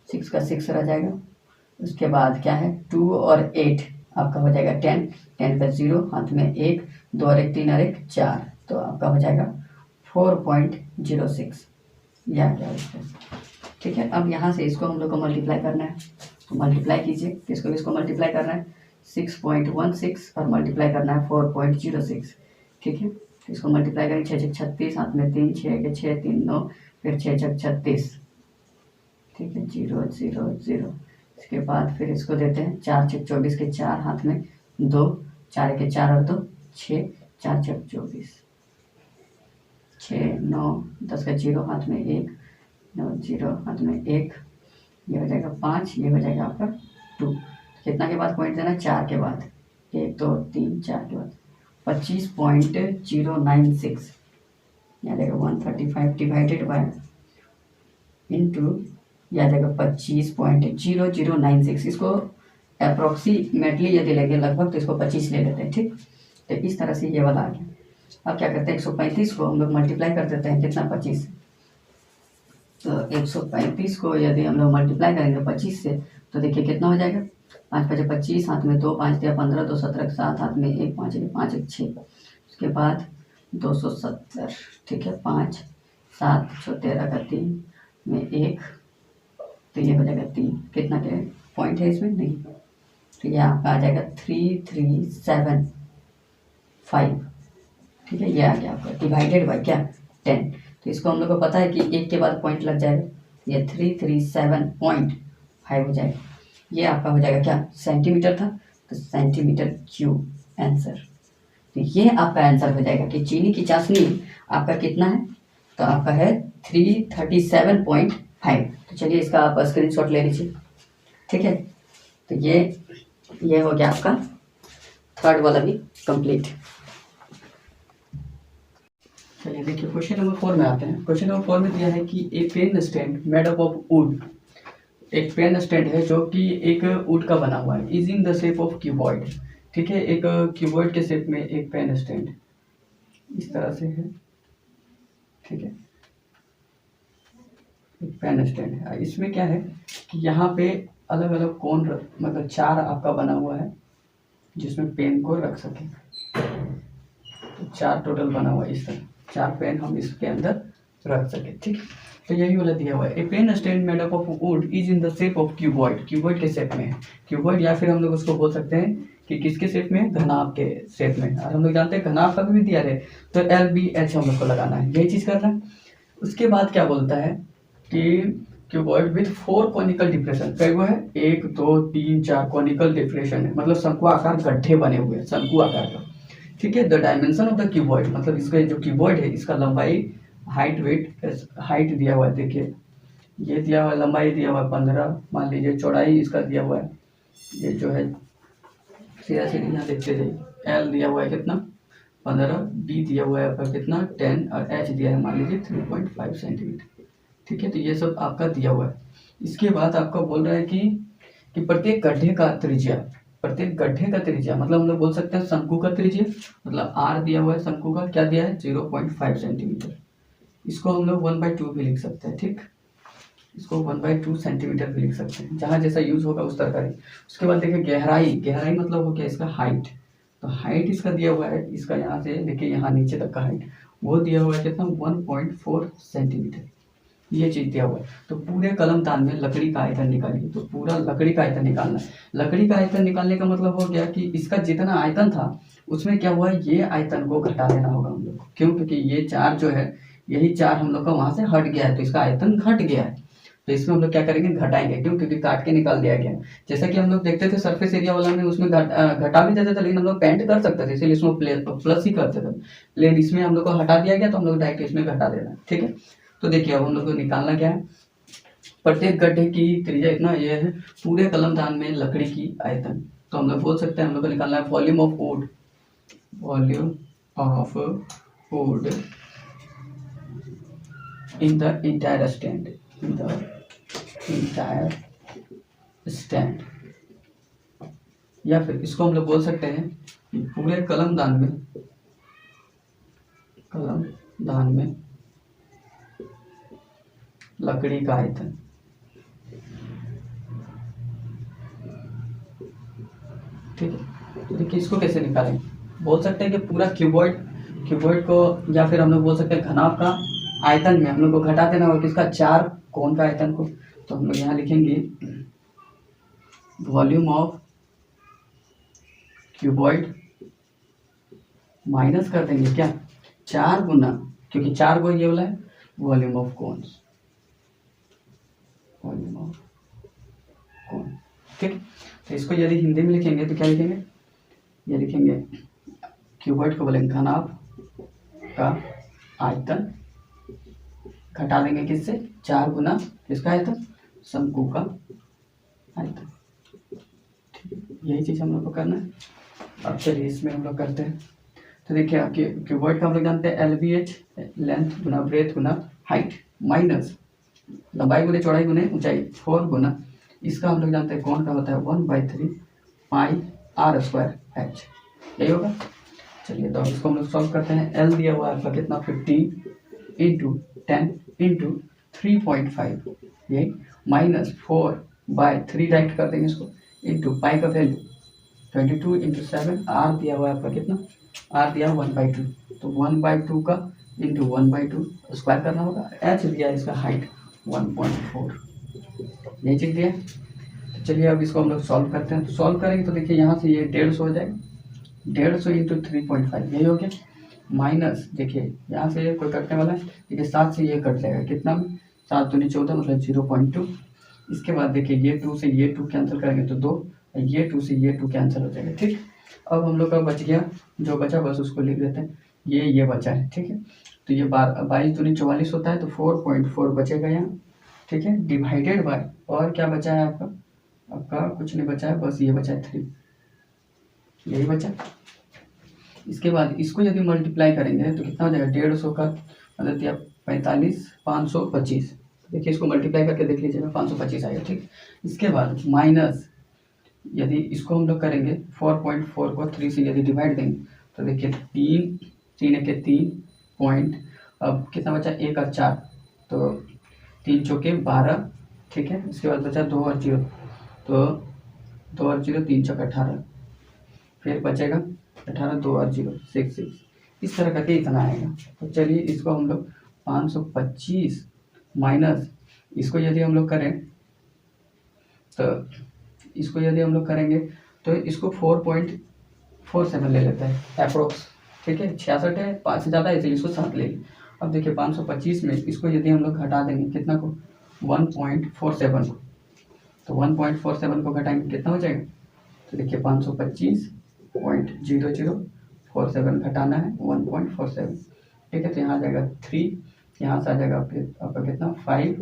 6 का 6 रह जाएगा। उसके बाद क्या है 2 और 8 आपका हो जाएगा 10 10 का 0 हाथ में 1 2 और 1 3 और 1 4, तो आपका हो जाएगा 4.06, यह आ गया इसका, ठीक है। अब यहाँ से इसको हम लोग को मल्टीप्लाई करना है, तो मल्टीप्लाई कीजिए, किसको इसको मल्टीप्लाई करना है 6.16 और मल्टीप्लाई करना है 4.06, ठीक है। तो इसको मल्टीप्लाई करें 6 6 36 हाथ में 3 6 के 6 3 9 फिर 6 6 36, ठीक है 0 0 0। इसके बाद फिर इसको देते हैं 4 6 24 के 4 हाथ में 2 4 के 4 और 2 6 4 6 24 6 9 10 का 0 हाथ में 1 9 0 हाथ में 1, ये हो जाएगा 5, ये हो जाएगा आपका 2। कितना के बाद पॉइंट देना है 4 के बाद 1 2 3 4 के बाद 25.096, यह आ जाएगा 135 डिवाइडेड बाय इंटू यह आ जाएगा 25.0096। इसको अप्रोक्सीमेटली यदि लेंगे लगभग तो इसको 25 ले लेते हैं, ठीक। तो इस तरह से ये वाला आ गया। अब क्या करते हैं 135 को हम लोग मल्टीप्लाई कर देते हैं कितना 25 से, तो 135 को यदि हम लोग मल्टीप्लाई करेंगे 25 से तो देखिए कितना हो जाएगा 5 5 25 हाथ में 2 5 दिया 15 2 17 7 हाथ में 1 5 5 1 6, उसके बाद 270, ठीक है 5 7 6 13 का 3 में 1, तो ये हो जाएगा 3। कितना क्या पॉइंट है इसमें? नहीं, तो ये आपका आ जाएगा 3375। ठीक है, ये आ गया आपका डिवाइडेड बाई क्या 10। तो इसको हम लोग को पता है कि 1 के बाद पॉइंट लग जाएगा, ये 337.5 हो जाएगा। ये आपका हो जाएगा क्या सेंटीमीटर था, तो सेंटीमीटर क्यूब आंसर। तो ये आपका आंसर हो जाएगा कि चीनी की चाशनी आपका कितना है, तो आपका है 337.5। तो चलिए इसका आप स्क्रीनशॉट ले लीजिए। ठीक है, तो ये हो गया आपका थर्ड वाला भी कंप्लीट। चलिए देखिए क्वेश्चन नंबर 4 में आते हैं। क्वेश्चन नंबर 4 में दिया है कि a pen stand made up of wood, एक पेन स्टैंड है जो कि एक वुड का बना हुआ है, is in the shape of cuboid. ठीक है, एक क्यूबॉइड के शेप में एक पेन स्टैंड इस तरह से है। ठीक है, एक पेन स्टैंड है। इसमें क्या है कि यहाँ पे अलग अलग कोण मतलब 4 आपका बना हुआ है जिसमें पेन को रख सके। तो 4 टोटल बना हुआ है, इस तरह 4 पेन हम इसके अंदर रख सके। ठीक है, तो यही वाला दिया हुआ है। A pen stand made up of wood is in the shape of cuboid, cuboid के शेप में है। क्यूबॉइड या फिर हम लोग उसको बोल सकते हैं कि किसके शेप में, घनाभ के शेप में। और हम लोग जानते हैं घनाभ का भी दिया है, तो LBH हम लोग को लगाना है, यही चीज़ करना है। उसके बाद क्या बोलता है कि क्यूबॉइड विथ 4 कॉनिकल डिप्रेशन, कई वो है 1 2 3 4 कॉनिकल डिप्रेशन है, मतलब शंकु आकार गड्ढे बने हुए हैं, शंकु आकार का। ठीक है, the dimension of the cuboid, मतलब इसका जो क्यूबॉइड है इसका लंबाई, हाइट, वेट, हाइट दिया हुआ है। देखिए ये दिया हुआ है, लंबाई दिया हुआ है 15 मान लीजिए, चौड़ाई इसका दिया हुआ है, ये जो है सीधा सीधा यहाँ देखते जाइए, L दिया हुआ है कितना 15, D दिया हुआ है आपका कितना 10 और H दिया है मान लीजिए 3.5 सेंटीमीटर। ठीक है, तो ये सब आपका दिया हुआ है। इसके बाद आपका बोल रहा है कि प्रत्येक गड्ढे का त्रिज्या, प्रत्येक गड्ढे का त्रिज्या मतलब हम लोग बोल सकते हैं शंकु का त्रिज्या, मतलब R दिया हुआ है, शंकु का क्या दिया है 0.5 सेंटीमीटर। इसको हम लोग 1/2 भी लिख सकते हैं। ठीक, इसको 1/2 सेंटीमीटर भी लिख सकते हैं, जहाँ जैसा यूज होगा उस तरह का ही। उसके बाद देखिए गहराई, गहराई मतलब हो गया इसका हाइट, तो हाइट इसका दिया हुआ है, इसका यहाँ से देखिए यहाँ नीचे तक का हाइट वो दिया हुआ है कितना 1.4 सेंटीमीटर, ये चीज दिया हुआ है। तो पूरे कलमदान में लकड़ी का आयतन निकालिए, तो पूरा लकड़ी का आयतन निकालना है। लकड़ी का आयतन निकालने का मतलब हो गया कि इसका जितना आयतन था उसमें क्या हुआ है, ये आयतन को घटा देना होगा हम लोग को। क्यों? क्योंकि ये 4 जो है, यही 4 हम लोग का वहां से हट गया है, तो इसका आयतन घट गया है। तो इसमें हम लोग क्या करेंगे, घटाएंगे। क्यों? क्योंकि काट के निकाल दिया गया। जैसा कि हम लोग देखते थे सरफेस एरिया वाला में, उसमें घटा भी देते थे, लेकिन हम लोग पेंट कर सकते थे, इसलिए इसमें प्लस ही करते थे। लेकिन इसमें हम लोग को हटा दिया गया, तो हम लोग डायरेक्ट इसमें घटा देना है। ठीक है, तो देखिए अब हम लोग को निकालना क्या है, प्रत्येक गड्ढे की त्रिज्या इतना, ये है पूरे कलमदान में लकड़ी की आयतन। तो हम लोग बोल सकते हैं हम लोग को निकालना है volume of would, volume of would in the entire stand, in the entire stand. या फिर इसको हम लोग बोल सकते हैं कि पूरे कलमदान में लकड़ी का आयतन। ठीक है, तो देखिए इसको कैसे निकालें, बोल सकते हैं कि पूरा क्यूबॉइड को, या फिर हम लोग बोल सकते हैं घनाभ का आयतन में हम लोग को घटा देना होगा किसका, 4 कोण का आयतन को। तो हम लोग यहाँ लिखेंगे वॉल्यूम ऑफ क्यूबॉइड माइनस कर देंगे क्या 4 गुना, क्योंकि 4 को ये वाला है volume of cones, volume of कोण। ठीक, तो इसको यदि हिंदी में लिखेंगे तो क्या लिखेंगे, ये लिखेंगे क्यूबॉइड को बोलेंगे घनाभ का आयतन, घटा देंगे किससे 4 गुना किसका आयतन, शंकु का आयतन। यही चीज हम लोग को करना है। अब चलिए इसमें हम लोग करते हैं। तो देखिए क्यूबॉइड का हम लोग जानते हैं LBH, लेंथ गुना ब्रेथ गुना हाइट, माइनस लंबाई गुने चौड़ाई गुने ऊंचाई 4 गुना, इसका हम लोग जानते हैं कोण का होता है 1/3 पाई R² H, यही होगा। चलिए तो इसको हम लोग सॉल्व करते हैं। L दिया हुआ है आपका कितना 15 × 10 × 3.5, यही माइनस 4/3 डायरेक्ट कर देंगे इसको, इंटू पाई का वैल्यू 22 × 7, R दिया हुआ है आपका कितना, R दिया 1/2, तो 1/2 का इंटू 1/2 स्क्वायर करना होगा। H दिया है इसका हाइट 1.4, यही चीज़ दिया है। तो चलिए अब इसको हम लोग सॉल्व करते हैं। तो सॉल्व करेंगे तो देखिए यहाँ से ये 150 हो जाएगा, 150 इंटू 3.5 यही हो गया, माइनस देखिए यहाँ से कोई कटने वाला है, देखिए 7 से ये कट जाएगा, कितना में 7 दूनी 14 मतलब 0.2। इसके बाद देखिए ये 2 से ये 2 कैंसिल करेंगे तो 2, ये 2 से ये 2 कैंसिल हो जाएगा। ठीक, अब हम लोग का बच गया, जो बचा बस उसको लिख देते हैं, ये बचा है। ठीक है, तो ये 22 दूनी 44 होता है, तो 4.4 बचेगा यहाँ। ठीक है, डिवाइडेड बाय, और क्या बचा है आपका कुछ नहीं बचा है, बस ये बचा है 3, यही बचा। इसके बाद इसको यदि मल्टीप्लाई करेंगे तो कितना हो जाएगा, 150 का मतलब दिया 45, 525। देखिए इसको मल्टीप्लाई करके देख लीजिएगा, 525 आएगा। ठीक, इसके बाद माइनस, यदि इसको हम लोग करेंगे 4.4 को 3 से यदि डिवाइड देंगे तो देखिए 3 1 के 3 पॉइंट, अब कितना बचा 1 और 4, तो 3 चौके 12। ठीक है, इसके बाद बचा 2 और 0, तो 2 और 0 3 चौके 18, फिर बचेगा 18, 2 और 0 6, इस तरह करके इतना आएगा। तो चलिए इसको हम लोग 525 माइनस, इसको यदि हम लोग करें तो इसको यदि हम लोग करेंगे तो इसको 4.47 ले लेते हैं अप्रोक्स। ठीक है, 66 है, 5 से ज़्यादा है इसलिए इसको 7 ले लें। अब देखिए 525 में इसको यदि हम लोग घटा देंगे कितना को, 1.47 को, तो 1.47 को घटाएंगे कितना हो जाएगा, तो देखिए 525.0047 घटाना है 1.47। ठीक है, तो यहाँ आ जाएगा 3, यहाँ से आ जाएगा आपका कितना 5,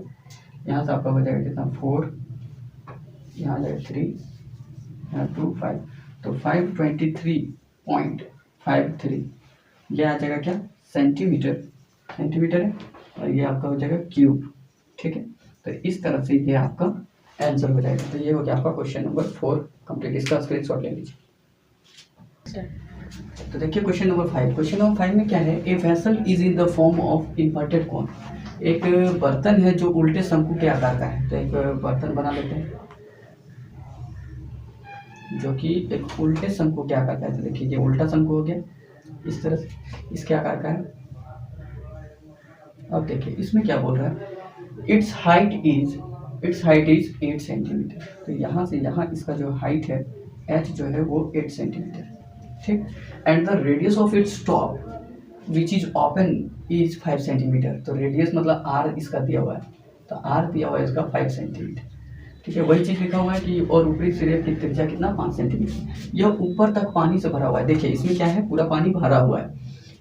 यहाँ से आपका हो जाएगा कितना 4, यहाँ आ जाएगा 3, यहाँ 2 5, तो 523.53 ये आ जाएगा क्या, सेंटीमीटर है, और ये आपका हो जाएगा क्यूब। ठीक है, तो इस तरह से ये आपका आंसर हो जाएगा। तो ये हो गया आपका क्वेश्चन नंबर 4 कंप्लीट, इसका स्क्रीनशॉट ले लीजिए। तो देखिए क्वेश्चन नंबर 5, क्वेश्चन नंबर 5 में क्या है, a vessel is in the form of inverted कोन, एक बर्तन है जो उल्टे शंकु के आकार का है। तो एक बर्तन बना लेते हैं जो कि एक उल्टे शंकु के आकार का है। तो देखिए ये उल्टा शंकु हो गया, इस तरह से इसके आकार का है। अब देखिए इसमें क्या बोल रहा है, इट्स हाइट इज 8 सेंटीमीटर। तो यहाँ से यहाँ इसका जो हाइट है h जो है वो 8 सेंटीमीटर। ठीक, and the radius of its top which is open is 5 centimetre. तो रेडियस मतलब r इसका दिया हुआ है, तो r दिया हुआ है इसका 5 सेंटीमीटर। ठीक है, वही चीज़ लिखा हुआ है कि और ऊपरी सिरे की त्रिज्या कितना 5 सेंटीमीटर। यह ऊपर तक पानी से भरा हुआ है। देखिए इसमें क्या है, पूरा पानी भरा हुआ है।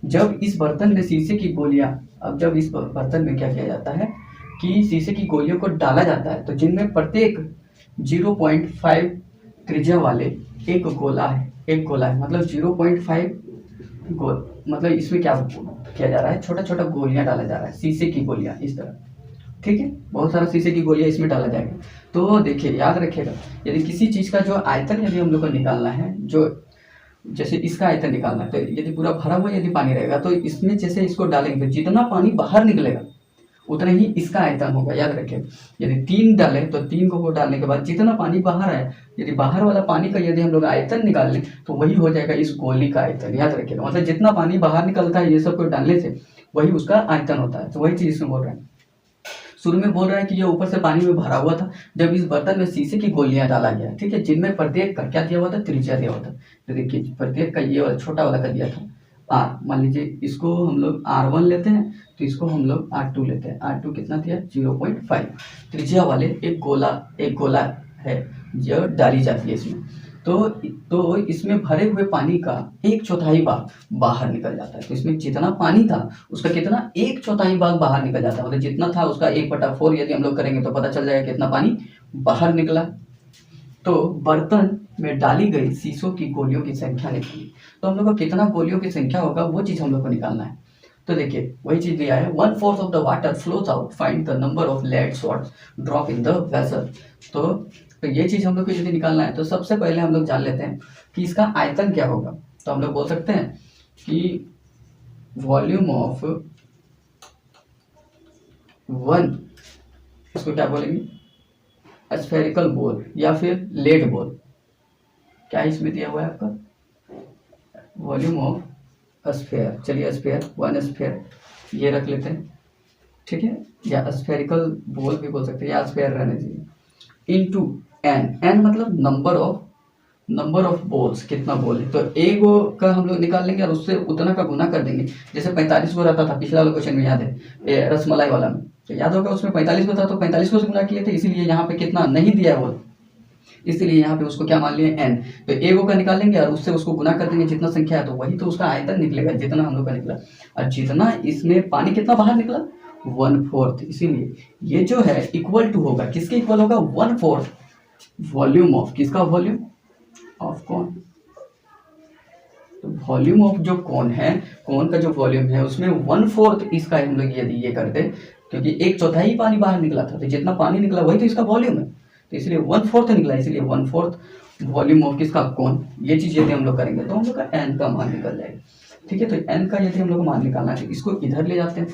जब इस बर्तन में शीशे की गोलियां, अब जब इस बर्तन में क्या किया जाता है कि शीशे की गोलियों को डाला जाता है, तो जिनमें प्रत्येक 0.5 त्रिज्या वाले एक गोला है, मतलब 0.5 गोल, मतलब इसमें क्या किया जा रहा है, छोटा छोटा गोलियां डाला जा रहा है, शीशे की गोलियां इस तरह। ठीक है, बहुत सारा शीशे की गोलियां इसमें डाला जाएगा। तो देखिए याद रखिएगा, यदि किसी चीज़ का जो आयतन यदि हम लोग को निकालना है, जो जैसे इसका आयतन निकालना है, तो यदि पूरा भरा हुआ यदि पानी रहेगा तो इसमें जैसे इसको डालेंगे तो जितना पानी बाहर निकलेगा उतना ही इसका आयतन होगा। याद रखिए, यदि 3 डालें तो 3 को डालने के बाद जितना पानी बाहर आए, यदि बाहर वाला पानी का यदि हम लोग आयतन निकाल लें तो वही हो जाएगा इस गोली का आयतन। याद रखिएगा, मतलब जितना पानी बाहर निकलता है ये सब को डालने से वही उसका आयतन होता है। तो वही चीज़ इसमें बोल रहे हैं, शुरू में बोल रहा है कि ये ऊपर से पानी में भरा हुआ था जब इस बर्तन में शीशे की गोलियां डाला गया। ठीक है, जिनमें प्रत्येक का क्या दिया हुआ था, त्रिज्या दिया हुआ था। तो देखिए प्रत्येक का ये वाला छोटा वाला का दिया था r, मान लीजिए इसको हम लोग r1 लेते हैं, तो इसको हम लोग r2 लेते हैं। r2 कितना दिया, 0.5 त्रिज्या वाले एक गोला है जो डाली जाती है इसमें। तो इसमें भरे हुए पानी का 1/4 भाग बाहर निकल जाता है। तो इसमें जितना पानी था उसका कितना 1/4 भाग बाहर निकल जाता है, मतलब जितना था उसका 1/4 यदि हम लोग करेंगे तो पता चल जाएगा कितना पानी बाहर निकला। तो बर्तन में डाली गई शीशों की गोलियों की संख्या निकली, तो हम लोग को कितना गोलियों की संख्या होगा वो चीज़ हम लोग को निकालना है। तो देखिए वही चीज़ दिया है, 1/4 of the water flows out, find the number of lead shots drop in the vessel. तो ये चीज़ हम लोग को यदि निकालना है तो सबसे पहले हम लोग जान लेते हैं कि इसका आयतन क्या होगा। तो हम लोग बोल सकते हैं कि वॉल्यूम ऑफ 1, इसको क्या बोलेंगे, स्फेरिकल बॉल या फिर लेड बॉल। क्या इसमें दिया हुआ है आपका, वॉल्यूम ऑफ स्फेयर। चलिए स्फेयर, 1 स्फेयर ये रख लेते हैं। ठीक है, या स्फेरिकल बॉल भी बोल सकते हैं, या स्फेयर रहने चाहिए, इनटू एन, एन मतलब नंबर ऑफ बॉल्स, कितना बॉल है, तो ए गो का हम लोग निकाल लेंगे और उससे उतना का गुना कर देंगे। जैसे 45 को रहता था पिछला वाला क्वेश्चन में, याद है, ये रसमलाई वाला में, तो याद होगा उसमें 45 को था, तो 45 को से गुना किए थे, इसीलिए यहाँ पे कितना नहीं दिया है बॉल, इसलिए यहाँ पे उसको क्या मान लिए एन। तो ए गो का निकाल लेंगे और उससे उसको गुना कर देंगे, जितना संख्या है तो वही तो उसका आयतन निकलेगा, जितना हम लोग का निकला। और जितना इसमें पानी कितना बाहर निकला, 1/4, इसीलिए ये जो है इक्वल टू होगा, किसके इक्वल होगा, 1/4 वॉल्यूम ऑफ, किसका वॉल्यूम ऑफ कौन, तो वॉल्यूम ऑफ जो कौन है, कौन का जो वॉल्यूम है उसमें 1/4 इसका हम लोग यदि ये करते, क्योंकि 1/4 पानी बाहर निकला था, तो जितना पानी निकला वही तो इसका वॉल्यूम है, तो इसलिए 1/4 निकला, इसलिए 1/4 वॉल्यूम ऑफ किसका, कौन। ये चीज़ यदि हम लोग करेंगे तो हम लोग का एन का मान निकल जाएगा। ठीक है, तो एन का यदि हम लोग को मान निकालना है तो इसको इधर ले जाते हैं,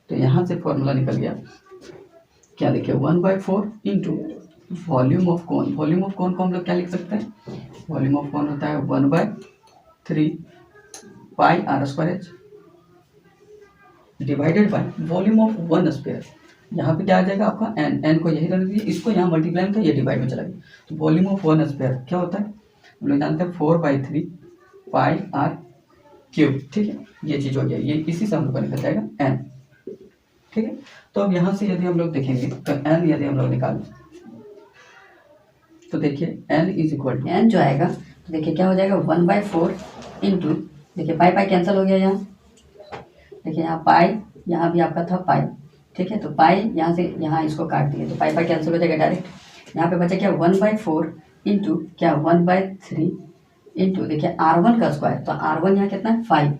तो यहाँ से फॉर्मूला निकल गया, क्या देखिए 1/4 इंटू वॉल्यूम ऑफ कौन, वॉल्यूम ऑफ कौन को हम लोग क्या लिख सकते हैं, वॉल्यूम ऑफ कौन होता है 1/3 पाई r² divided by volume of 1 square. यहाँ पे क्या आ जाएगा आपका एन, एन को यही रख दीजिए, इसको यहाँ मल्टीप्लाई में था, ये डिवाइड में चला गया, तो वॉल्यूम ऑफ 1 स्क्वायर क्या होता है, हम लोग जानते हैं 4/3 पाई r³। ठीक है, ये चीज़ हो गया, ये इसी से हम लोग का निकल जाएगा एन। ठीक है, तो अब यहाँ से यदि हम लोग देखेंगे तो एन यदि हम लोग निकालें तो देखिए n is equal to, n जो आएगा तो देखिए क्या हो जाएगा 1/4 इंटू, देखिए पाई पाई कैंसिल हो गया यहाँ, देखिए यहाँ पाई, यहाँ भी आपका था पाई। ठीक है, तो पाई यहाँ से यहाँ इसको काट दिए तो पाई पाई कैंसिल हो जाएगा डायरेक्ट। यहाँ पे बचा क्या 1/4 इंटू क्या 1/3 इंटू देखिए r1 का स्क्वायर, तो r1 यहाँ कितना है 5,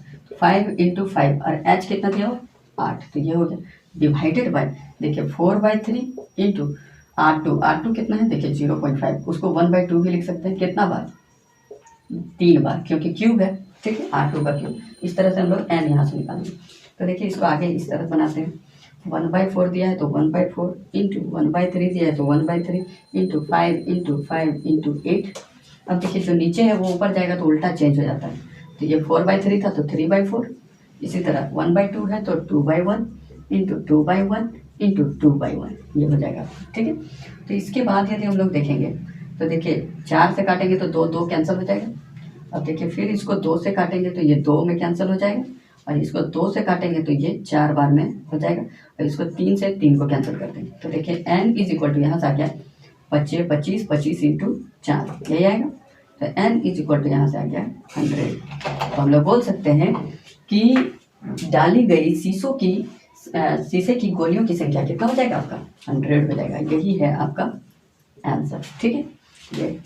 5 इंटू 5 और h कितना दिया हो 8, तो ये हो गया डिवाइडेड बाय देखिए 4/3 इंटू r2 कितना है देखिए 0.5, उसको 1/2 भी लिख सकते हैं, कितना बार 3 बार, क्योंकि क्यूब है। ठीक है, r2 का क्यूब, इस तरह से हम लोग n यहाँ से निकालेंगे। तो देखिए इसको आगे इस तरह बनाते हैं, 1/4 दिया है तो 1/4 इंटू 1/3 दिया है तो 1/3 इंटू 5 इंटू 5 इंटू 8। अब देखिए जो नीचे है वो ऊपर जाएगा तो उल्टा चेंज हो जाता है, तो ये 4/3 था तो 3/4, इसी तरह 1/2 है तो 2/1 इंटू 2/1 इंटू 2/1, ये हो जाएगा। ठीक है, तो इसके बाद यदि हम लोग देखेंगे तो देखिए 4 से काटेंगे तो 2 कैंसिल हो जाएगा। अब देखिए फिर इसको 2 से काटेंगे तो ये 2 में कैंसिल हो जाएगा, और इसको 2 से काटेंगे तो ये 4 बार में हो जाएगा, और इसको 3 से 3 को कैंसिल कर देंगे। तो देखिए n इज इक्वल टू यहाँ से आ गया 25 25 इंटू 4, यही आएगा। तो n इज इक्वल टू यहाँ से आ गया 100। तो हम लोग बोल सकते हैं कि डाली गई शीशे की गोलियों की संख्या कितना हो जाएगा आपका 100 हो जाएगा, यही है आपका आंसर। ठीक है, ये